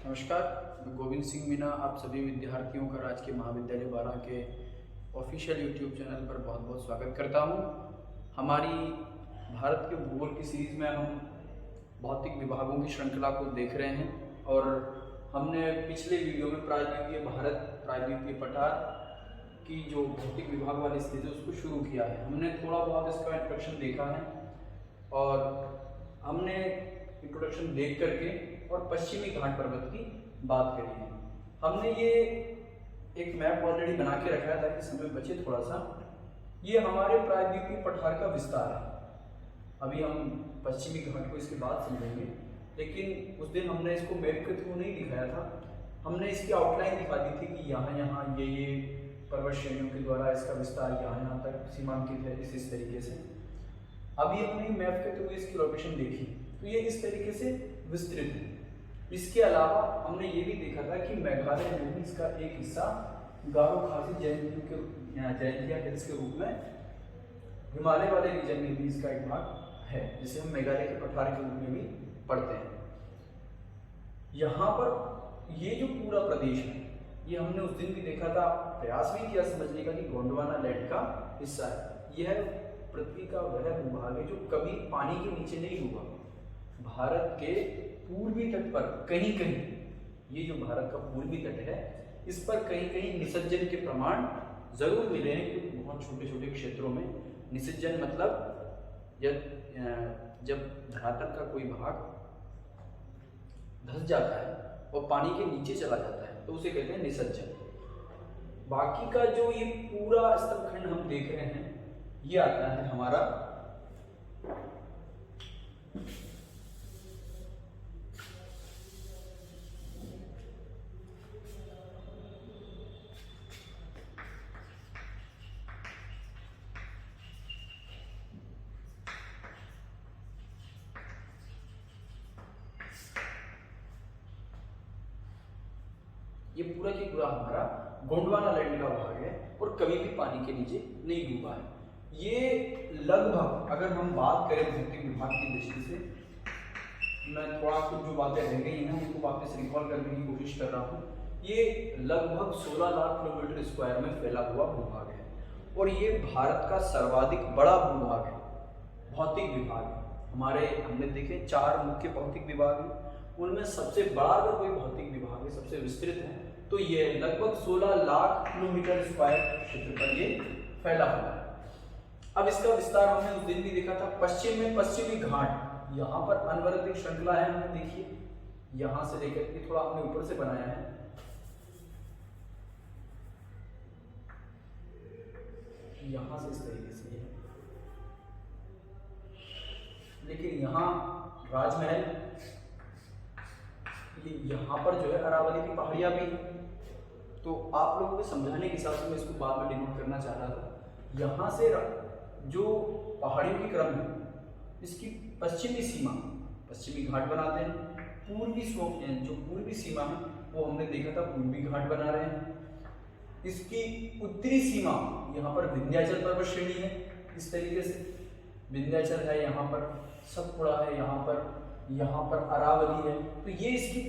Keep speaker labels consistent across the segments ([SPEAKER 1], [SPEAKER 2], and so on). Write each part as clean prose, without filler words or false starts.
[SPEAKER 1] नमस्कार, मैं गोविंद सिंह मीना आप सभी विद्यार्थियों का राजकीय महाविद्यालय बारा के ऑफिशियल यूट्यूब चैनल पर बहुत बहुत स्वागत करता हूं। हमारी भारत के भूगोल की सीरीज़ में हम भौतिक विभागों की श्रृंखला को देख रहे हैं और हमने पिछले वीडियो में प्रायद्वीपीय भारत प्रायद्वीपीय पठार की जो भौतिक विभाग वाली सीरीज है उसको शुरू किया है। हमने थोड़ा बहुत इसका इंट्रोडक्शन देखा है और हमने इंट्रोडक्शन देख करके और पश्चिमी घाट पर्वत की बात करी है। हमने ये एक मैप ऑलरेडी बना के रखा है ताकि समय बचे थोड़ा सा। ये हमारे प्रायद्वीपीय पठार का विस्तार है। अभी हम पश्चिमी घाट को इसके बाद समझेंगे, लेकिन उस दिन हमने इसको मैप के थ्रू नहीं दिखाया था। हमने इसकी आउटलाइन दिखा दी थी कि यहाँ यहाँ ये पर्वत श्रेणियों के द्वारा इसका विस्तार यहाँ तक सीमांकित है इस तरीके से। अभी हमने मैप के थ्रू इसकी लोकेशन देखी तो ये इस तरीके से विस्तृत है। इसके अलावा हमने ये भी देखा था कि मेघालय में भी इसका एक हिस्सा गारो खासी जयंतिया हिल्स के रूप में हिमालय वाले रीजन में भी इसका एक भाग है, जिसे हम मेघालय के पठार के रूप में भी पढ़ते हैं। यहाँ पर ये जो पूरा प्रदेश है ये हमने उस दिन भी देखा था, प्रयास भी किया समझने का कि गोंडवाना लैंड का हिस्सा है। यह पृथ्वी का वह भूभाग है जो कभी पानी के नीचे नहीं डूबा। भारत के पूर्वी तट पर कहीं कहीं, ये जो भारत का पूर्वी तट है इस पर कहीं कहीं निसर्जन के प्रमाण जरूर मिले हैं, क्योंकि बहुत छोटे छोटे क्षेत्रों में निसर्जन मतलब जब धरातल का कोई भाग धंस जाता है और पानी के नीचे चला जाता है तो उसे कहते हैं निसर्जन। बाकी का जो ये पूरा स्तरखंड हम देख रहे हैं ये आता है हमारा ये पूरा की पूरा हमारा गोंडवाना लैंड का भाग है और कभी भी पानी के नीचे नहीं डूबा है। ये लगभग, अगर हम बात करें भौतिक विभाग की दृष्टि से, मैं थोड़ा कुछ जो बातें रह गई हैं उनको वापस रिकॉल करने की कोशिश कर रहा हूँ। ये लगभग 16 लाख किलोमीटर स्क्वायर में फैला हुआ भूभाग है और ये भारत का सर्वाधिक बड़ा भूभाग है, भौतिक विभाग है। हमारे हमने देखे 4 मुख्य भौतिक विभाग हैं, उनमें सबसे बड़ा अगर कोई भौतिक विभाग है, सबसे विस्तृत है, तो ये लगभग 16 लाख किलोमीटर स्क्वायर क्षेत्र पर ये फैला हुआ है। अब इसका विस्तार हमने उस दिन भी देखा था। पश्चिम में पश्चिमी घाट, यहाँ पर अनवरत एक श्रृंखला है, हमने देखिए यहाँ से लेकर के थोड़ा हमने ऊपर से बनाया है, यहाँ से इस तरीके से है, लेकिन यहाँ राजमहल, यहाँ पर जो है अरावली की पहाड़ियां भी, तो आप लोगों को समझाने के हिसाब से मैं इसको बाद में डिनोट करना चाह रहा था। यहाँ से जो पहाड़ियों की क्रम है इसकी पश्चिमी सीमा पश्चिमी घाट बनाते हैं, जो पूर्वी सीमा है वो हमने देखा था पूर्वी घाट बना रहे हैं। इसकी उत्तरी सीमा यहाँ पर विंध्याचल पर्वत श्रेणी है, इस तरीके से विंध्याचल है, यहाँ पर सतपुड़ा है, यहाँ पर अरावली है, तो ये इसकी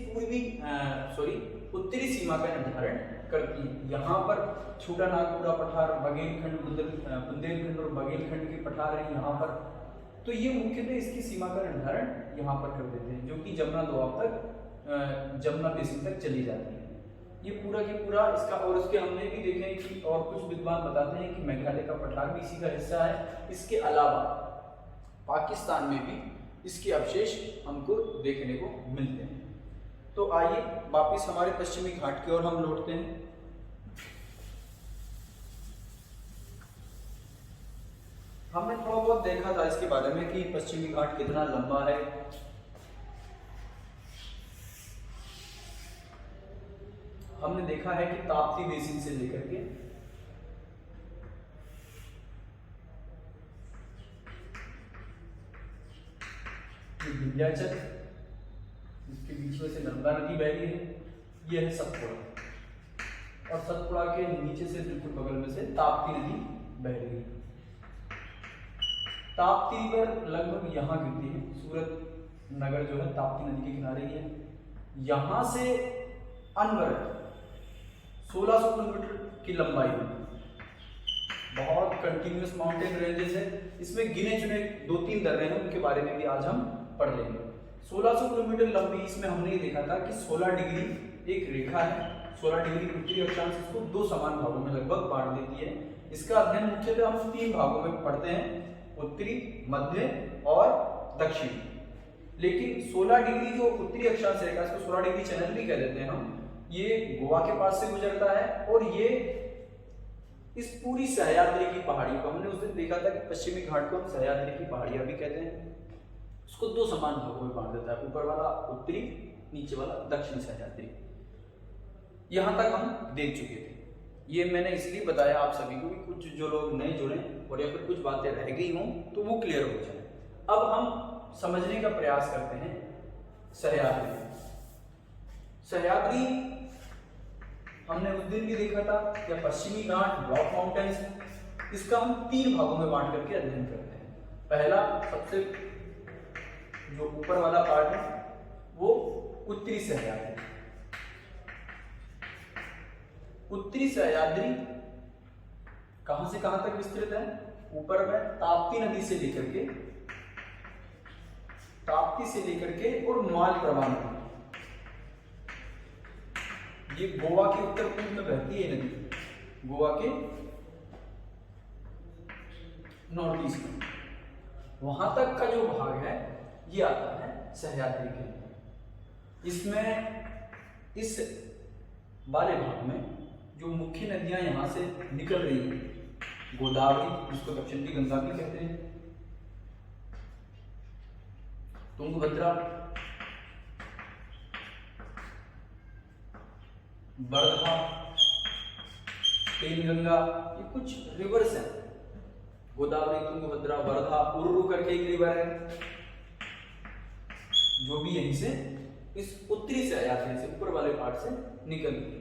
[SPEAKER 1] उत्तरी सीमा का निर्धारण करती है। यहाँ पर छोटा नागपुरा पठार, बघेलखंड, बुंदेलखंड और बघेलखंड के पठार है यहाँ पर, तो ये मुख्यतः इसकी सीमा का निर्धारण यहाँ पर कर देते हैं, जो कि जमुना दोआब तक, जमुना बेसिन तक चली जाती है। ये पूरा की पूरा इसका, और उसके हमने भी देखे कि और कुछ विद्वान बताते हैं कि मेघालय का पठार भी इसी का हिस्सा है। इसके अलावा पाकिस्तान में भी इसके अवशेष हमको देखने को मिलते हैं। तो आइए वापिस हमारे पश्चिमी घाट की ओर हम लौटते हैं। हमने थोड़ा बहुत देखा था इसके बारे में कि पश्चिमी घाट कितना लंबा है। हमने देखा है कि ताप्ती बेसिन से लेकर के विंध्याचल, इसके बीच में से नर्मदा नदी बह रही है, यह है सतपुड़ा, और सतपुड़ा के नीचे से बिल्कुल बगल में से ताप्ती नदी बह रही है। ताप्ती पर लगभग यहाँ गिरती है, सूरत नगर जो है ताप्ती नदी के किनारे ही है। यहां से अनवर 1600 किलोमीटर की लंबाई में, बहुत कंटिन्यूस माउंटेन रेंजेस है। इसमें गिने चुने 2-3 दर्रे हैं, उनके बारे में भी आज हम पढ़ लेंगे। 1600 किलोमीटर लंबी, इसमें हमने ये देखा था कि 16 डिग्री एक रेखा है, 16 डिग्री उत्तरी अक्षांश इसको 2 समान भागों में लगभग बांट देती है। इसका अध्ययन मुख्यतः हम 3 भागों में पढ़ते हैं, उत्तरी, मध्य और दक्षिण। लेकिन 16 डिग्री जो उत्तरी अक्षांश रेखा, इसको 16 डिग्री चैनल भी कह देते हैं हम, ये गोवा के पास से गुजरता है और ये इस पूरी सह्याद्री की पहाड़ियों को, हमने उस दिन देखा था कि पश्चिमी घाट को हम सह्याद्री की पहाड़ियां भी कहते हैं, उसको 2 समान भागों में बांट देता है, ऊपर वाला उत्तरी, नीचे वाला दक्षिणी सह्याद्री। यहां तक हम देख चुके थे। ये मैंने इसलिए बताया आप सभी को कि कुछ जो लोग नए जुड़े और या फिर कुछ बातें रह गई हों तो वो क्लियर हो जाए। अब हम समझने का प्रयास करते हैं सह्याद्री। सह्याद्री हमने उस दिन भी देखा था, या पश्चिमी घाट, ब्लॉक माउंटेन्स, इसका हम 3 भागों में बांट करके अध्ययन करते हैं। पहला, सबसे जो ऊपर वाला पार्ट है वो उत्तरी सह्याद्री। उत्तरी सह्याद्री कहां से कहां तक विस्तृत है? ऊपर में ताप्ती नदी से लेकर के और मालप्रभा नदी, ये गोवा के उत्तर पूर्व में बहती है नदी, गोवा के नॉर्थ ईस्ट में, वहां तक का जो भाग है ये आता है सह्याद्री के अंदर। इसमें इस वाले भाग में जो मुख्य नदियां यहां से निकल रही हैं, गोदावरी, जिसको दक्षिण की गंगा भी कहते हैं, तुंगभद्रा, वर्धा, पेनगंगा, ये कुछ रिवर्स हैं। गोदावरी, तुंगभद्रा, वर्धा, उर्रू करके एक रिवर है जो भी यहीं से इस उत्तरी सह्याद्री से ऊपर वाले पार्ट से निकलती है।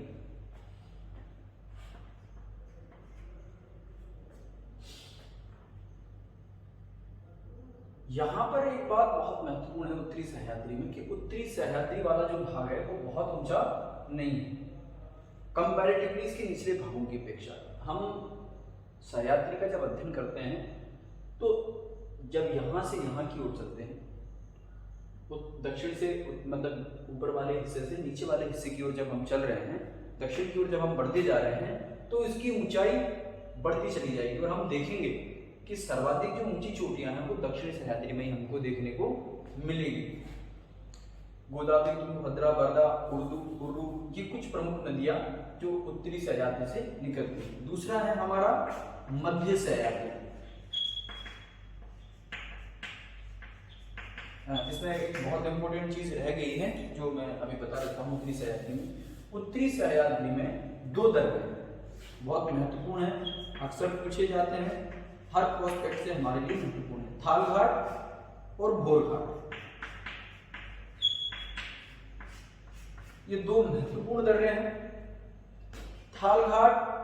[SPEAKER 1] यहां पर एक बात बहुत महत्वपूर्ण है उत्तरी सह्याद्री में, कि उत्तरी सह्याद्री वाला जो भाग है वो बहुत ऊंचा नहीं है कंपैरेटिवली इसके निचले भागों की अपेक्षा। हम सह्याद्री का जब अध्ययन करते हैं तो जब यहां से यहां की ओर चलते हैं, तो दक्षिण से, मतलब ऊपर वाले हिस्से से नीचे वाले हिस्से की ओर जब हम चल रहे हैं, दक्षिण की ओर जब हम बढ़ते जा रहे हैं, तो इसकी ऊंचाई बढ़ती चली जाएगी और हम देखेंगे कि सर्वाधिक जो ऊंची चोटियां हैं वो दक्षिणी सह्याद्री में ही हमको देखने को मिलेगी। गोदावरी, तुंगभद्रा, वर्धा, उर्रू, ये कुछ प्रमुख नदियां जो उत्तरी सह्याद्री से निकलती हैं। दूसरा है हमारा मध्य सह्याद्री। इसमें एक बहुत इंपॉर्टेंट चीज रह गई है जो मैं अभी बता देता हूँ। उत्तरी सह्याद्री में, उत्तरी सह्याद्री में 2 दर्रे बहुत महत्वपूर्ण है, अक्सर पूछे जाते हैं, हर प्रोस्पेक्ट से हमारे लिए महत्वपूर्ण है, थाल घाट और भोर घाट। ये 2 महत्वपूर्ण दर्रे हैं। थाल घाट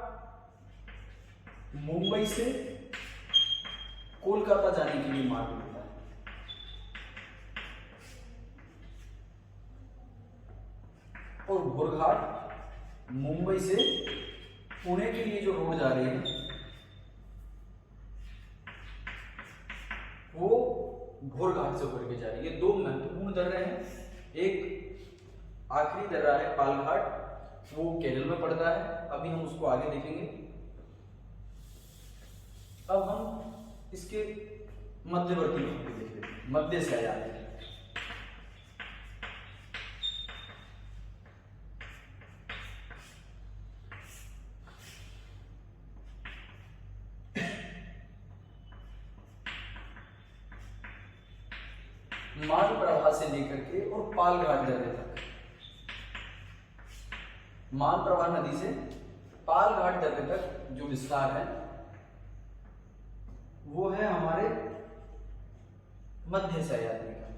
[SPEAKER 1] मुंबई से कोलकाता जाने के लिए मार्ग होता है, और भोर घाट मुंबई से पुणे के लिए जो रोड जा रही है वो भोर घाट से होकर के जा रही है। ये 2 महत्वपूर्ण दर्रे हैं। एक आखिरी दर्रा है पाल घाट, वो केरल में पड़ता है, अभी हम उसको आगे देखेंगे। अब हम इसके मध्यवर्ती भाग को देखेंगे, मध्य सह्याद्री। मालप्रभा से लेकर के और पालघाट दर्रे तक, मालप्रभा नदी से पालघाट दर्रे तक जो विस्तार है वो है हमारे मध्य सह्याद्री का।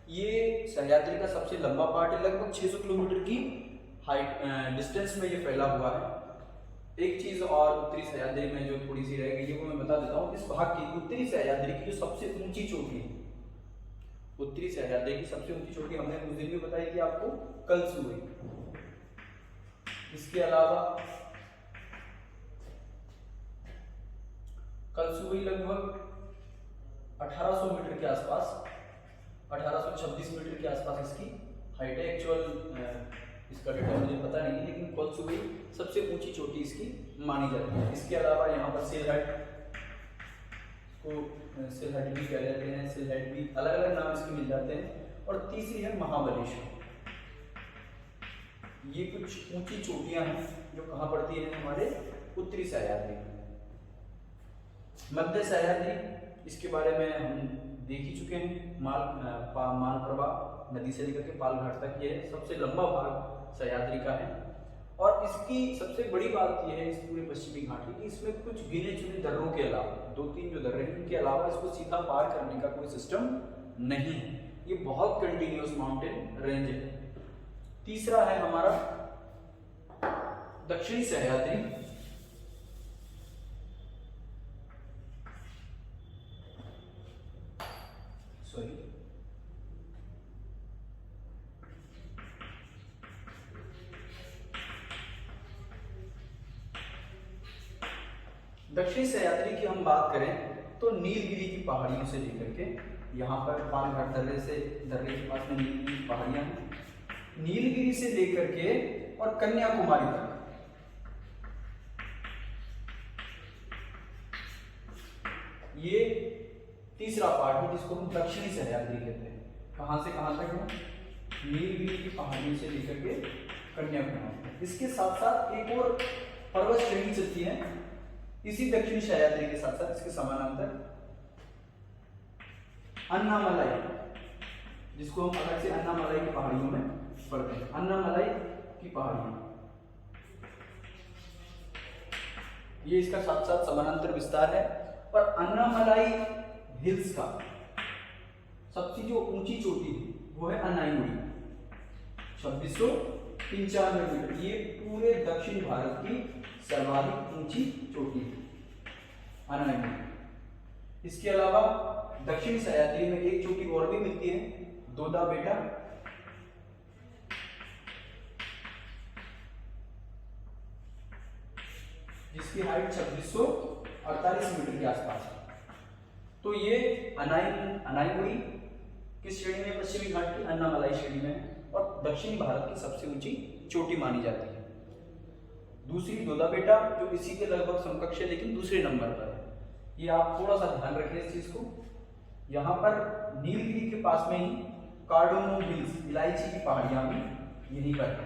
[SPEAKER 1] ये सह्याद्री का सबसे लंबा पार्ट है, लगभग 600 किलोमीटर की हाइट डिस्टेंस में ये फैला हुआ है। एक चीज और उत्तरी सह्याद्री में जो थोड़ी सी रह गई है वो मैं बता देता हूँ। इस भाग की, उत्तरी सह्याद्री की जो सबसे ऊंची चोटी है उत्तरी सह्याद्री की सबसे ऊंची चोटी हमने उस दिन भी बताई थी आपको, कलसुई। इसके अलावा कलसुई लगभग 1800 मीटर के आसपास, 1826 मीटर के आसपास इसकी हाइट है। एक्चुअल इसका डेटा मुझे पता नहीं है, लेकिन कलसुई सबसे ऊंची चोटी इसकी मानी जाती है। इसके अलावा यहाँ पर सिलहट को सिलहट भी कह लेते हैं, सिलहट भी अलग अलग नाम इसके मिल जाते हैं। और तीसरी है महाबलेश्वर। ये कुछ ऊंची चोटियां हैं जो कहाँ पड़ती है, हमारे उत्तरी सह्याद्री में। मध्य सह्याद्री, इसके बारे में हम देख ही चुके हैं। मालप्रभा नदी से लेकर के पालघाट तक ये सबसे लंबा भाग सह्याद्री का है। और इसकी सबसे बड़ी बात यह है इस पूरे पश्चिमी घाट की, इसमें कुछ गिने चुने दर्रों के अलावा, 2-3 जो दर्रे हैं, इनके अलावा इसको सीधा पार करने का कोई सिस्टम नहीं है। ये बहुत कंटिन्यूअस माउंटेन रेंज है। तीसरा है हमारा दक्षिणी सह्याद्री। दक्षिणी सह्याद्री की हम बात करें तो नीलगिरी की पहाड़ियों से लेकर के, यहाँ पर पालघाट दर्रे के पास में नीलगिरी की पहाड़ियां हैं, नीलगिरी से लेकर के और कन्याकुमारी तक ये तीसरा पार्ट है जिसको हम दक्षिणी सह्याद्री कहते हैं। कहां से कहां तक है, नीलगिरी की पहाड़ियों से लेकर के कन्याकुमारी। इसके साथ साथ एक और पर्वत श्रेणी चलती है इसी दक्षिणी सह्याद्री के साथ साथ, इसके समानांतर, अन्नामलाई, जिसको हम अलग से अन्नामलाई की पहाड़ियों में पढ़ते हैं। अन्नामलाई की पहाड़ियां, ये इसका साथ साथ समानांतर विस्तार है। और अन्नामलाई हिल्स का सबसे जो ऊंची चोटी है वो है अनाईमुड़ी, 2695 मीटर। ये पूरे दक्षिण भारत की सर्वाधिक ऊंची चोटी है अनाईमुड़ी। इसके अलावा दक्षिणी सह्याद्री में एक चोटी और भी मिलती है, दोदा बेटा, जिसकी हाइट 2648 मीटर के आसपास है। तो ये अनाईमुड़ी किस श्रेणी में, पश्चिमी घाट की अन्नामलाई श्रेणी में, और दक्षिणी भारत की सबसे ऊंची चोटी मानी जाती है। दूसरी दोदा बेटा जो इसी के लगभग समकक्ष है लेकिन दूसरे नंबर पर है। ये आप थोड़ा सा ध्यान रखें इस चीज को। यहाँ पर नीलगिरी के पास में ही कार्डोमो हिल्स, इलायची की पहाड़ियां भी यहीं पर है।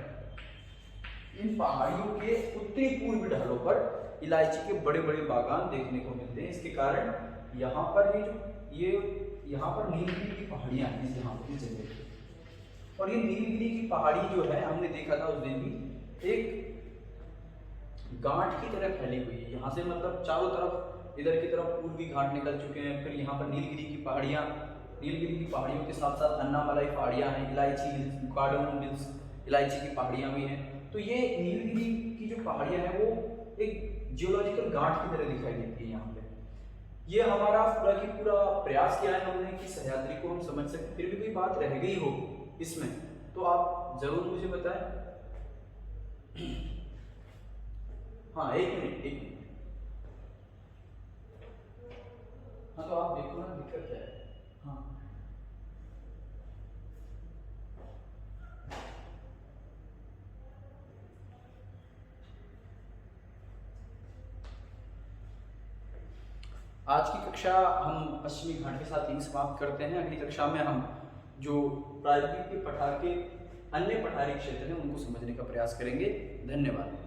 [SPEAKER 1] इन पहाड़ियों के उत्तरी पूर्वी ढालों पर इलायची के बड़े बड़े बागान देखने को मिलते हैं। इसके कारण यहाँ पर यहाँ पर नीलगिरी की पहाड़ियां हैं इस जगह पे। और ये नीलगिरी की पहाड़ी जो है, हमने देखा था उस दिन भी, एक गांठ की तरह फैली हुई है। यहाँ से मतलब चारों तरफ, इधर की तरफ पूर्वी घाट निकल चुके हैं, फिर यहाँ पर नीलगिरी की पहाड़ियों के साथ साथ अन्नामलाई पहाड़ियाँ हैं, इलायची हिल्स, कार्डोमो हिल्स, इलायची की पहाड़ियाँ भी हैं। तो ये नीलगिरी की जो पहाड़ियाँ हैं वो एक जियोलॉजिकल गांठ की तरह दिखाई देती है यहाँ पे। ये हमारा पूरा की पूरा प्रयास किया है हमने कि सह्याद्री को हम समझ सकें। फिर भी कोई बात रह गई हो इसमें तो आप जरूर मुझे बताएं। हाँ, एक मिनट। हाँ, तो आप देखो ना दिक्कत क्या है। हाँ, आज की कक्षा हम पश्चिमी घाट के साथ यहीं समाप्त करते हैं। अगली कक्षा में हम जो प्रायद्वीप के पठार के अन्य पठारी क्षेत्र हैं उनको समझने का प्रयास करेंगे। धन्यवाद।